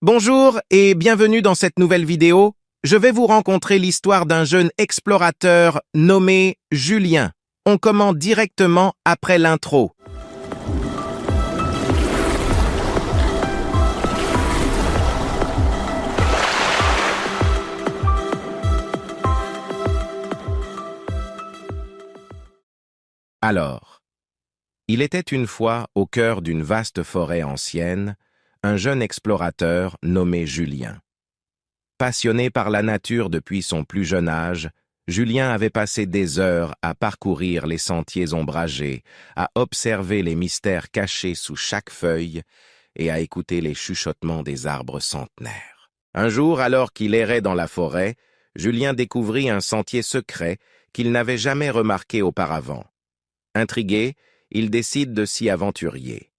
Bonjour et bienvenue dans cette nouvelle vidéo. Je vais vous rencontrer l'histoire d'un jeune explorateur nommé Julien. On commence directement après l'intro. Alors, il était une fois au cœur d'une vaste forêt ancienne, un jeune explorateur nommé Julien. Passionné par la nature depuis son plus jeune âge, Julien avait passé des heures à parcourir les sentiers ombragés, à observer les mystères cachés sous chaque feuille et à écouter les chuchotements des arbres centenaires. Un jour, alors qu'il errait dans la forêt, Julien découvrit un sentier secret qu'il n'avait jamais remarqué auparavant. Intrigué, il décide de s'y aventurer.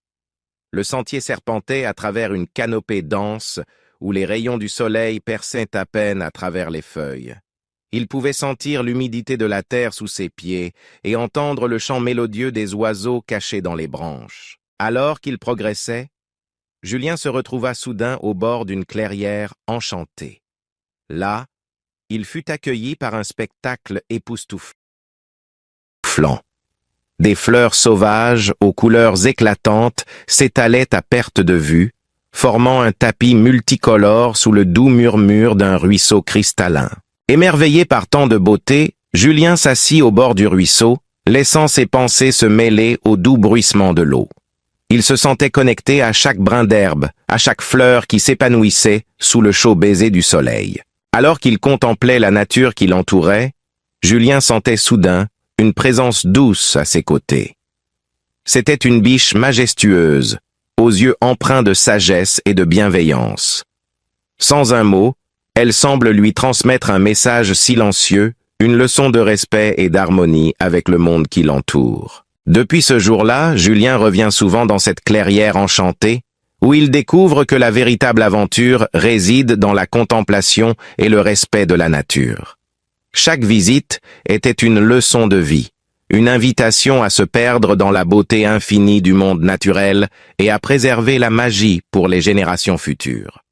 Le sentier serpentait à travers une canopée dense où les rayons du soleil perçaient à peine à travers les feuilles. Il pouvait sentir l'humidité de la terre sous ses pieds et entendre le chant mélodieux des oiseaux cachés dans les branches. Alors qu'il progressait, Julien se retrouva soudain au bord d'une clairière enchantée. Là, il fut accueilli par un spectacle époustouflant. Des fleurs sauvages aux couleurs éclatantes s'étalaient à perte de vue, formant un tapis multicolore sous le doux murmure d'un ruisseau cristallin. Émerveillé par tant de beauté, Julien s'assit au bord du ruisseau, laissant ses pensées se mêler au doux bruissement de l'eau. Il se sentait connecté à chaque brin d'herbe, à chaque fleur qui s'épanouissait sous le chaud baiser du soleil. Alors qu'il contemplait la nature qui l'entourait, Julien sentait soudain une présence douce à ses côtés. C'était une biche majestueuse, aux yeux empreints de sagesse et de bienveillance. Sans un mot, elle semble lui transmettre un message silencieux, une leçon de respect et d'harmonie avec le monde qui l'entoure. Depuis ce jour-là, Julien revient souvent dans cette clairière enchantée, où il découvre que la véritable aventure réside dans la contemplation et le respect de la nature. Chaque visite était une leçon de vie, une invitation à se perdre dans la beauté infinie du monde naturel et à préserver la magie pour les générations futures.